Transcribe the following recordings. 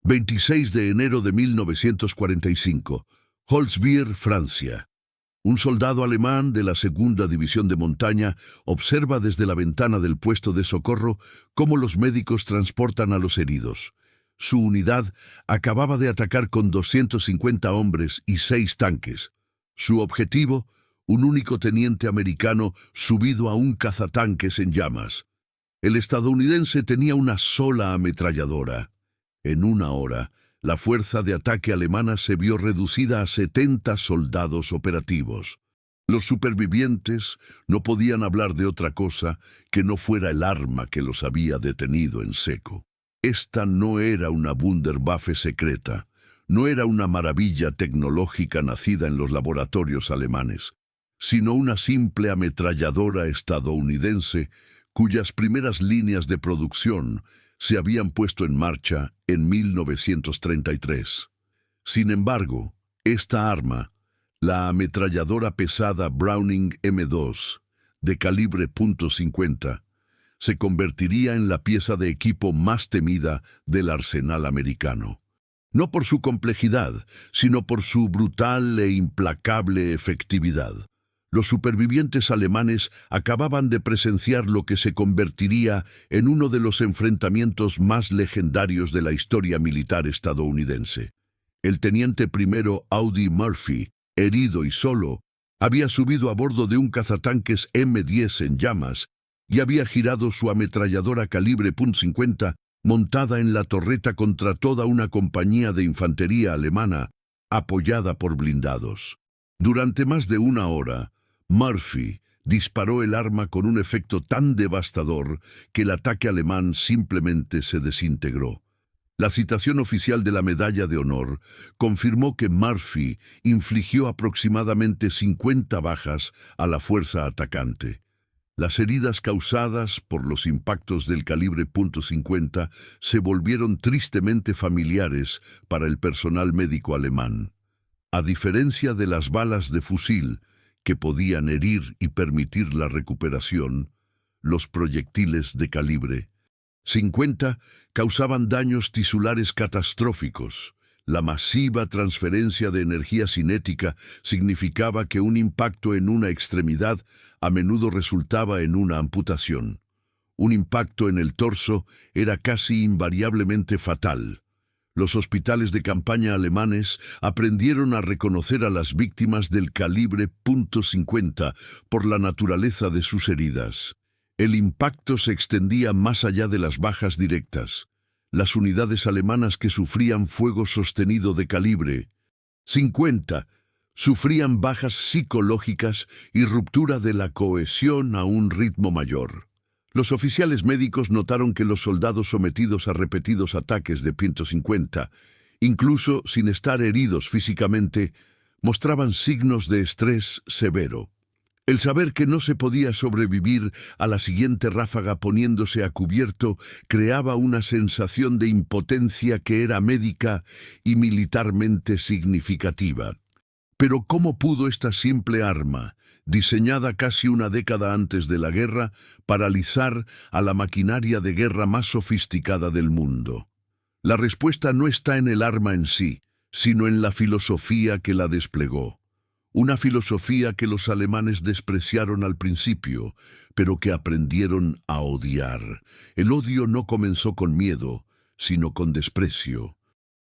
26 de enero de 1945, Holzwihr, Francia. Un soldado alemán de la Segunda División de Montaña observa desde la ventana del puesto de socorro cómo los médicos transportan a los heridos. Su unidad acababa de atacar con 250 hombres y 6 tanques. Su objetivo, un único teniente americano subido a un cazatanques en llamas. El estadounidense tenía una sola ametralladora. En una hora, la fuerza de ataque alemana se vio reducida a 70 soldados operativos. Los supervivientes no podían hablar de otra cosa que no fuera el arma que los había detenido en seco. Esta no era una Wunderwaffe secreta, no era una maravilla tecnológica nacida en los laboratorios alemanes, sino una simple ametralladora estadounidense cuyas primeras líneas de producción se habían puesto en marcha en 1933. Sin embargo, esta arma, la ametralladora pesada Browning M2, de calibre .50, se convertiría en la pieza de equipo más temida del arsenal americano. No por su complejidad, sino por su brutal e implacable efectividad. Los supervivientes alemanes acababan de presenciar lo que se convertiría en uno de los enfrentamientos más legendarios de la historia militar estadounidense. El teniente primero Audie Murphy, herido y solo, había subido a bordo de un cazatanques M10 en llamas y había girado su ametralladora calibre .50 montada en la torreta contra toda una compañía de infantería alemana apoyada por blindados. Durante más de una hora, Murphy disparó el arma con un efecto tan devastador que el ataque alemán simplemente se desintegró. La citación oficial de la Medalla de Honor confirmó que Murphy infligió aproximadamente 50 bajas a la fuerza atacante. Las heridas causadas por los impactos del calibre .50 se volvieron tristemente familiares para el personal médico alemán. A diferencia de las balas de fusil, que podían herir y permitir la recuperación, los proyectiles de calibre 50 causaban daños tisulares catastróficos. La masiva transferencia de energía cinética significaba que un impacto en una extremidad a menudo resultaba en una amputación. Un impacto en el torso era casi invariablemente fatal. Los hospitales de campaña alemanes aprendieron a reconocer a las víctimas del calibre .50 por la naturaleza de sus heridas. El impacto se extendía más allá de las bajas directas. Las unidades alemanas que sufrían fuego sostenido de calibre 50 sufrían bajas psicológicas y ruptura de la cohesión a un ritmo mayor. Los oficiales médicos notaron que los soldados sometidos a repetidos ataques de .50, incluso sin estar heridos físicamente, mostraban signos de estrés severo. El saber que no se podía sobrevivir a la siguiente ráfaga poniéndose a cubierto creaba una sensación de impotencia que era médica y militarmente significativa. Pero ¿cómo pudo esta simple arma, diseñada casi una década antes de la guerra, paralizar a la maquinaria de guerra más sofisticada del mundo? La respuesta no está en el arma en sí, sino en la filosofía que la desplegó. Una filosofía que los alemanes despreciaron al principio, pero que aprendieron a odiar. El odio no comenzó con miedo, sino con desprecio.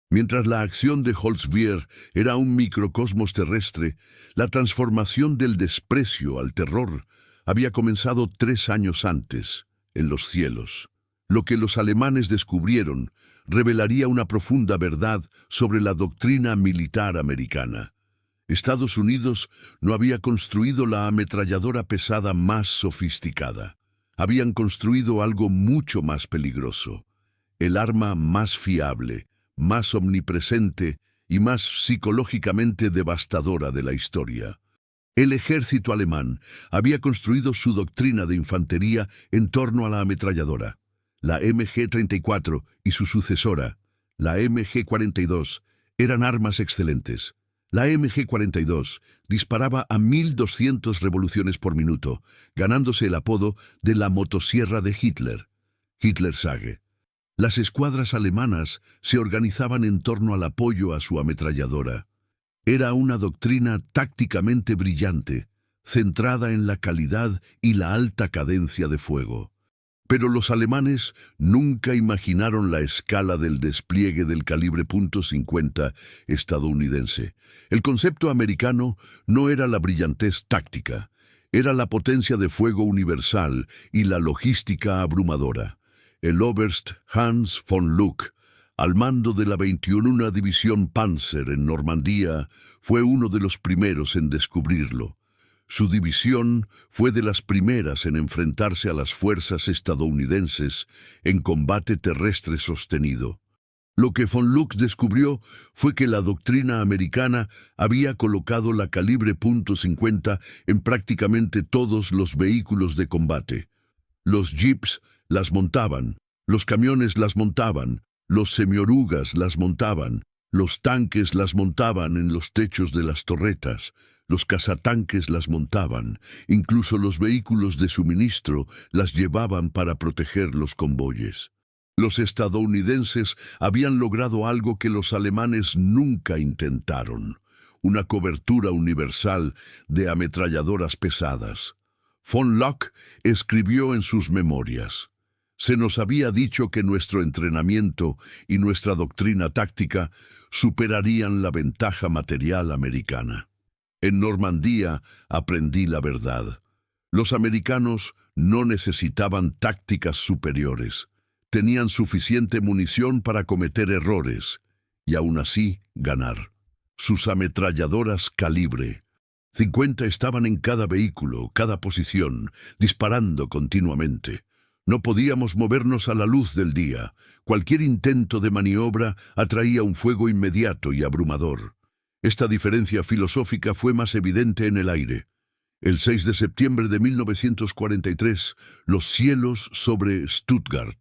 Mientras la acción de Holzwihr era un microcosmos terrestre, la transformación del desprecio al terror había comenzado 3 años antes, en los cielos. Lo que los alemanes descubrieron revelaría una profunda verdad sobre la doctrina militar americana. Estados Unidos no había construido la ametralladora pesada más sofisticada. Habían construido algo mucho más peligroso, el arma más fiable, más omnipresente y más psicológicamente devastadora de la historia. El ejército alemán había construido su doctrina de infantería en torno a la ametralladora. La MG-34 y su sucesora, la MG-42, eran armas excelentes. La MG-42 disparaba a 1200 revoluciones por minuto, ganándose el apodo de la motosierra de Hitler, Hitlersage. Las escuadras alemanas se organizaban en torno al apoyo a su ametralladora. Era una doctrina tácticamente brillante, centrada en la calidad y la alta cadencia de fuego. Pero los alemanes nunca imaginaron la escala del despliegue del calibre .50 estadounidense. El concepto americano no era la brillantez táctica, era la potencia de fuego universal y la logística abrumadora. El Oberst Hans von Luck, al mando de la 21ª División Panzer en Normandía, fue uno de los primeros en descubrirlo. Su división fue de las primeras en enfrentarse a las fuerzas estadounidenses en combate terrestre sostenido. Lo que von Luck descubrió fue que la doctrina americana había colocado la calibre .50 en prácticamente todos los vehículos de combate. Los jeeps las montaban, los camiones las montaban, los semiorugas las montaban, los tanques las montaban en los techos de las torretas, los cazatanques las montaban, incluso los vehículos de suministro las llevaban para proteger los convoyes. Los estadounidenses habían logrado algo que los alemanes nunca intentaron: una cobertura universal de ametralladoras pesadas. Von Luck escribió en sus memorias: «Se nos había dicho que nuestro entrenamiento y nuestra doctrina táctica superarían la ventaja material americana. En Normandía aprendí la verdad. Los americanos no necesitaban tácticas superiores. Tenían suficiente munición para cometer errores y aún así ganar. Sus ametralladoras calibre 50 estaban en cada vehículo, cada posición, disparando continuamente. No podíamos movernos a la luz del día. Cualquier intento de maniobra atraía un fuego inmediato y abrumador. Esta diferencia filosófica fue más evidente en el aire. El 6 de septiembre de 1943, los cielos sobre Stuttgart.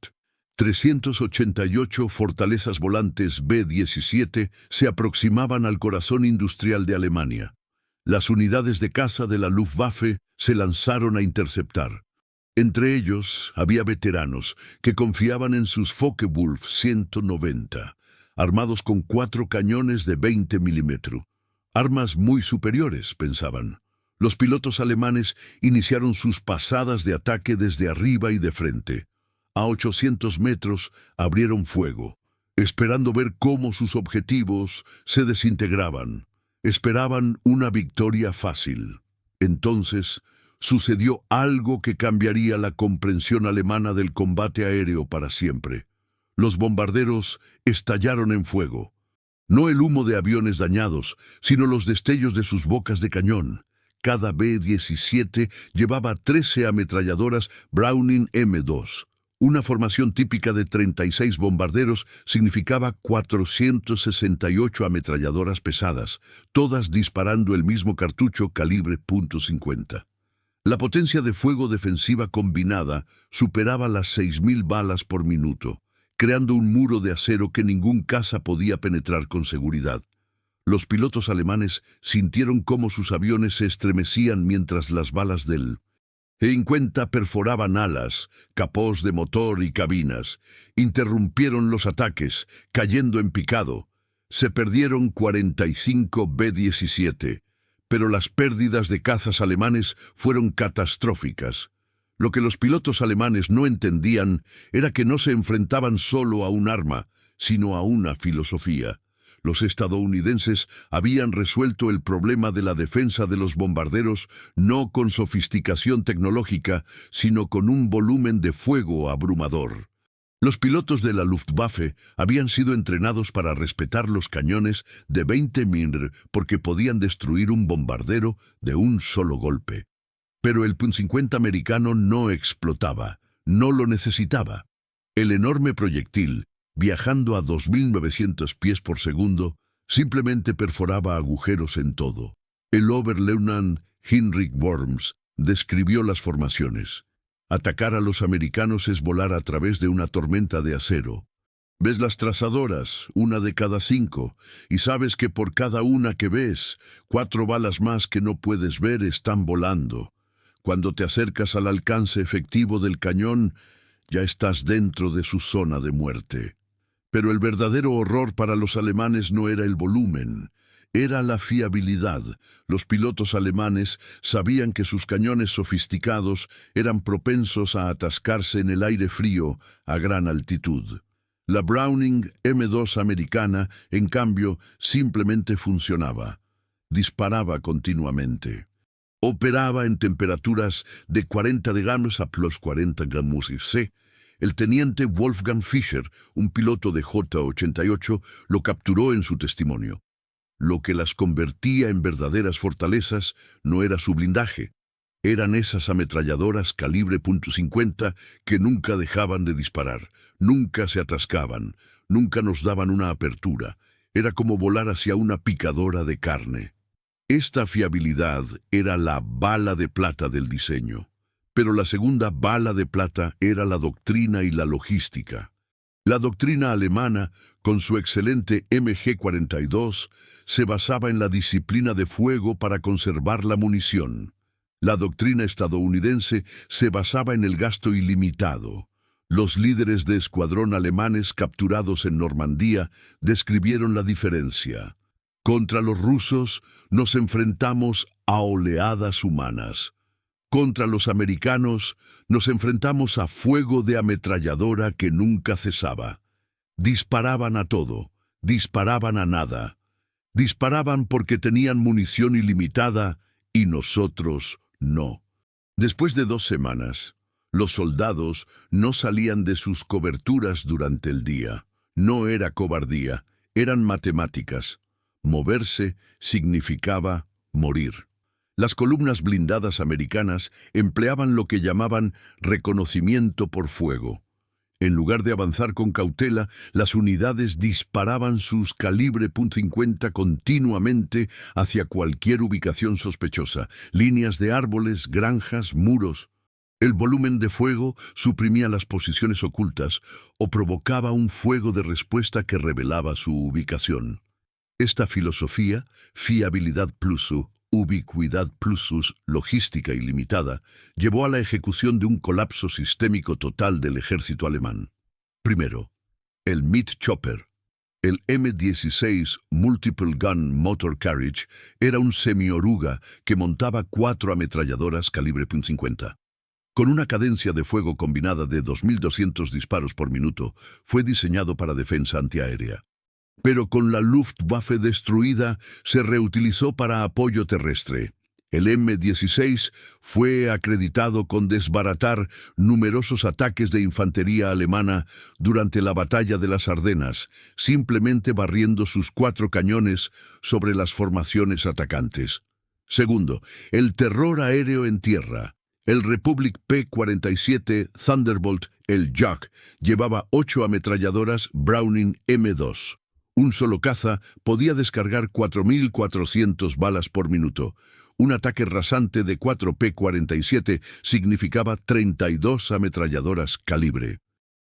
388 fortalezas volantes B-17 se aproximaban al corazón industrial de Alemania. Las unidades de caza de la Luftwaffe se lanzaron a interceptar. Entre ellos había veteranos que confiaban en sus Focke-Wulf 190, armados con 4 cañones de 20 milímetros. Armas muy superiores, pensaban. Los pilotos alemanes iniciaron sus pasadas de ataque desde arriba y de frente. A 800 metros abrieron fuego, esperando ver cómo sus objetivos se desintegraban. Esperaban una victoria fácil. Entonces sucedió algo que cambiaría la comprensión alemana del combate aéreo para siempre. Los bombarderos estallaron en fuego. No el humo de aviones dañados, sino los destellos de sus bocas de cañón. Cada B-17 llevaba 13 ametralladoras Browning M2. Una formación típica de 36 bombarderos significaba 468 ametralladoras pesadas, todas disparando el mismo cartucho calibre .50. La potencia de fuego defensiva combinada superaba las 6.000 balas por minuto, creando un muro de acero que ningún caza podía penetrar con seguridad. Los pilotos alemanes sintieron cómo sus aviones se estremecían mientras las balas del E-50 perforaban alas, capós de motor y cabinas. Interrumpieron los ataques, cayendo en picado. Se perdieron 45 B-17, pero las pérdidas de cazas alemanes fueron catastróficas. Lo que los pilotos alemanes no entendían era que no se enfrentaban solo a un arma, sino a una filosofía. Los estadounidenses habían resuelto el problema de la defensa de los bombarderos no con sofisticación tecnológica, sino con un volumen de fuego abrumador. Los pilotos de la Luftwaffe habían sido entrenados para respetar los cañones de 20 mm porque podían destruir un bombardero de un solo golpe. Pero el .50 americano no explotaba, no lo necesitaba. El enorme proyectil, viajando a 2.900 pies por segundo, simplemente perforaba agujeros en todo. El Oberleutnant Heinrich Worms describió las formaciones. Atacar a los americanos es volar a través de una tormenta de acero. Ves las trazadoras, una de cada 5, y sabes que por cada una que ves, 4 balas más que no puedes ver están volando. Cuando te acercas al alcance efectivo del cañón, Ya estás dentro de su zona de muerte. Pero el verdadero horror para los alemanes no era el volumen, era la fiabilidad. Los pilotos alemanes sabían que sus cañones sofisticados eran propensos a atascarse en el aire frío a gran altitud. La Browning M2 americana, en cambio, simplemente funcionaba. Disparaba continuamente. Operaba en temperaturas de 40 grados a plus 40 grados C. El teniente Wolfgang Fischer, un piloto de J-88, lo capturó en su testimonio. Lo que las convertía en verdaderas fortalezas no era su blindaje. Eran esas ametralladoras calibre .50 que nunca dejaban de disparar, nunca se atascaban, nunca nos daban una apertura. Era como volar hacia una picadora de carne. Esta fiabilidad era la bala de plata del diseño. Pero la segunda bala de plata era la doctrina y la logística. La doctrina alemana, con su excelente MG-42, se basaba en la disciplina de fuego para conservar la munición. La doctrina estadounidense se basaba en el gasto ilimitado. Los líderes de escuadrón alemanes capturados en Normandía describieron la diferencia. Contra los rusos nos enfrentamos a oleadas humanas. Contra los americanos nos enfrentamos a fuego de ametralladora que nunca cesaba. Disparaban a todo, disparaban a nada. Disparaban porque tenían munición ilimitada y nosotros no. Después de 2 semanas, los soldados no salían de sus coberturas durante el día. No era cobardía, eran matemáticas. Moverse significaba morir. Las columnas blindadas americanas empleaban lo que llamaban reconocimiento por fuego. En lugar de avanzar con cautela, las unidades disparaban sus calibre .50 continuamente hacia cualquier ubicación sospechosa, líneas de árboles, granjas, muros. El volumen de fuego suprimía las posiciones ocultas o provocaba un fuego de respuesta que revelaba su ubicación. Esta filosofía, fiabilidad plus ubicuidad plus logística ilimitada, llevó a la ejecución de un colapso sistémico total del ejército alemán. Primero, el Mitchopper. El M16 Multiple Gun Motor Carriage era un semioruga que montaba 4 ametralladoras calibre .50. Con una cadencia de fuego combinada de 2.200 disparos por minuto, fue diseñado para defensa antiaérea. Pero con la Luftwaffe destruida, se reutilizó para apoyo terrestre. El M16 fue acreditado con desbaratar numerosos ataques de infantería alemana durante la batalla de las Ardenas, simplemente barriendo sus 4 cañones sobre las formaciones atacantes. Segundo, el terror aéreo en tierra. El Republic P-47 Thunderbolt, el Jack, llevaba 8 ametralladoras Browning M2. Un solo caza podía descargar 4.400 balas por minuto. Un ataque rasante de 4 P-47 significaba 32 ametralladoras calibre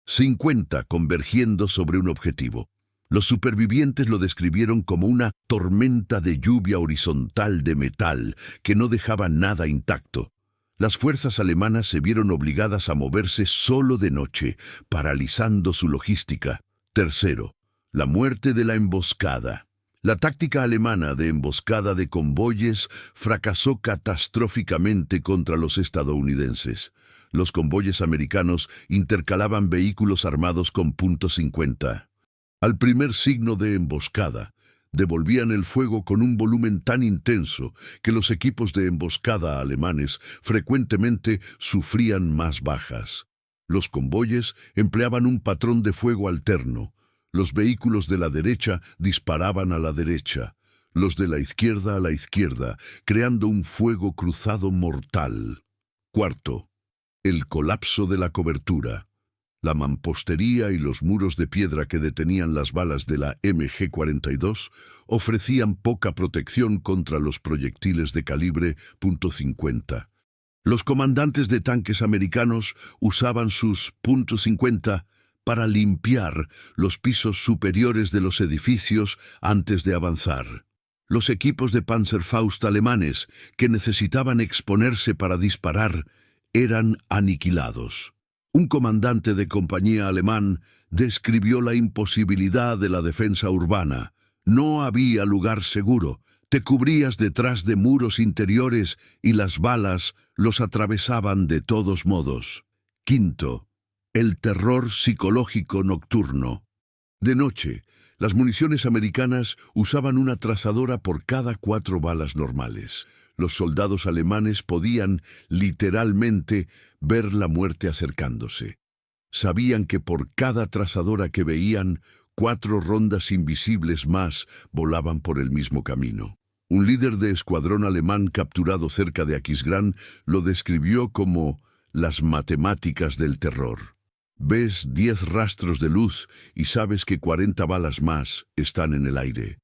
50 convergiendo sobre un objetivo. Los supervivientes lo describieron como una tormenta de lluvia horizontal de metal que no dejaba nada intacto. Las fuerzas alemanas se vieron obligadas a moverse solo de noche, paralizando su logística. Tercero, la muerte de la emboscada. La táctica alemana de emboscada de convoyes fracasó catastróficamente contra los estadounidenses. Los convoyes americanos intercalaban vehículos armados con .50. Al primer signo de emboscada, devolvían el fuego con un volumen tan intenso que los equipos de emboscada alemanes frecuentemente sufrían más bajas. Los convoyes empleaban un patrón de fuego alterno. Los vehículos de la derecha disparaban a la derecha, los de la izquierda a la izquierda, creando un fuego cruzado mortal. Cuarto, el colapso de la cobertura. La mampostería y los muros de piedra que detenían las balas de la MG-42 ofrecían poca protección contra los proyectiles de calibre .50. Los comandantes de tanques americanos usaban sus .50 para limpiar los pisos superiores de los edificios antes de avanzar. Los equipos de Panzerfaust alemanes, que necesitaban exponerse para disparar, eran aniquilados. Un comandante de compañía alemán describió la imposibilidad de la defensa urbana. No había lugar seguro. Te cubrías detrás de muros interiores y las balas los atravesaban de todos modos. Quinto, el terror psicológico nocturno. De noche, las municiones americanas usaban una trazadora por cada 4 balas normales. Los soldados alemanes podían, literalmente, ver la muerte acercándose. Sabían que por cada trazadora que veían, 4 rondas invisibles más volaban por el mismo camino. Un líder de escuadrón alemán capturado cerca de Aquisgrán lo describió como las matemáticas del terror. Ves 10 rastros de luz y sabes que 40 balas más están en el aire.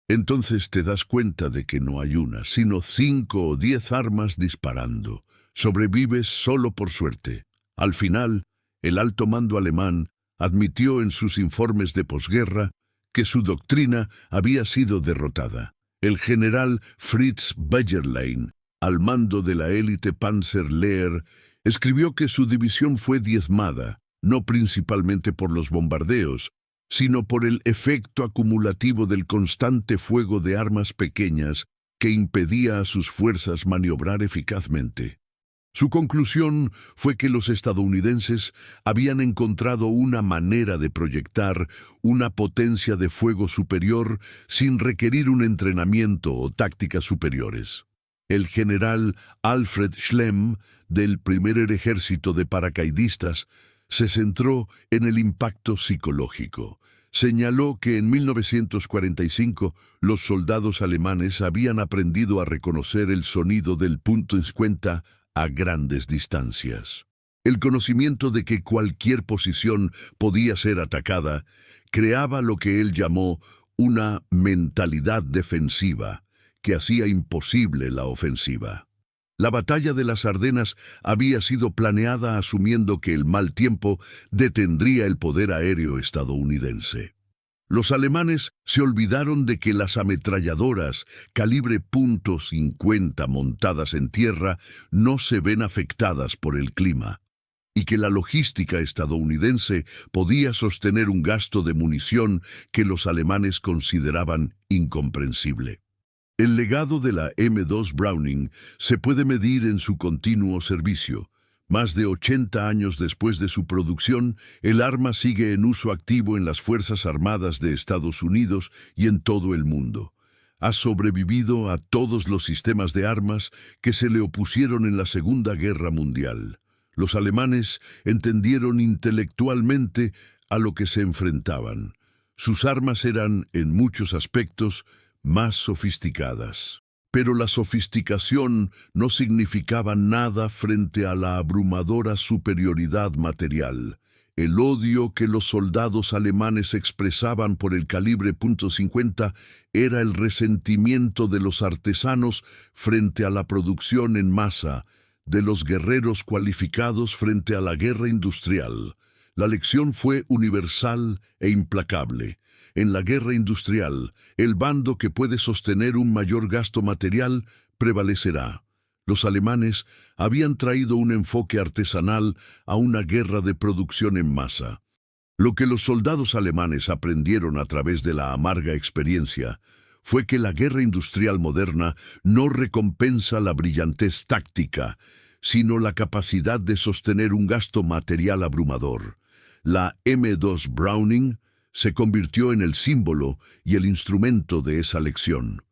Entonces te das cuenta de que no hay una, sino 5 o 10 armas disparando. Sobrevives solo por suerte. Al final, el alto mando alemán admitió en sus informes de posguerra que su doctrina había sido derrotada. El general Fritz Bejerlein, al mando de la élite Panzerlehr, escribió que su división fue diezmada, no principalmente por los bombardeos, sino por el efecto acumulativo del constante fuego de armas pequeñas que impedía a sus fuerzas maniobrar eficazmente. Su conclusión fue que los estadounidenses habían encontrado una manera de proyectar una potencia de fuego superior sin requerir un entrenamiento o tácticas superiores. El general Alfred Schlemm, del primer ejército de paracaidistas, se centró en el impacto psicológico. Señaló que en 1945 los soldados alemanes habían aprendido a reconocer el sonido del .50 a grandes distancias. El conocimiento de que cualquier posición podía ser atacada creaba lo que él llamó una mentalidad defensiva que hacía imposible la ofensiva. La batalla de las Ardenas había sido planeada asumiendo que el mal tiempo detendría el poder aéreo estadounidense. Los alemanes se olvidaron de que las ametralladoras calibre .50 montadas en tierra no se ven afectadas por el clima, y que la logística estadounidense podía sostener un gasto de munición que los alemanes consideraban incomprensible. El legado de la M2 Browning se puede medir en su continuo servicio. Más de 80 años después de su producción, el arma sigue en uso activo en las Fuerzas Armadas de Estados Unidos y en todo el mundo. Ha sobrevivido a todos los sistemas de armas que se le opusieron en la Segunda Guerra Mundial. Los alemanes entendieron intelectualmente a lo que se enfrentaban. Sus armas eran, en muchos aspectos, más sofisticadas. Pero la sofisticación no significaba nada frente a la abrumadora superioridad material. El odio que los soldados alemanes expresaban por el calibre .50 era el resentimiento de los artesanos frente a la producción en masa, de los guerreros cualificados frente a la guerra industrial. La lección fue universal e implacable. En la guerra industrial, el bando que puede sostener un mayor gasto material prevalecerá. Los alemanes habían traído un enfoque artesanal a una guerra de producción en masa. Lo que los soldados alemanes aprendieron a través de la amarga experiencia fue que la guerra industrial moderna no recompensa la brillantez táctica, sino la capacidad de sostener un gasto material abrumador. La M2 Browning se convirtió en el símbolo y el instrumento de esa lección.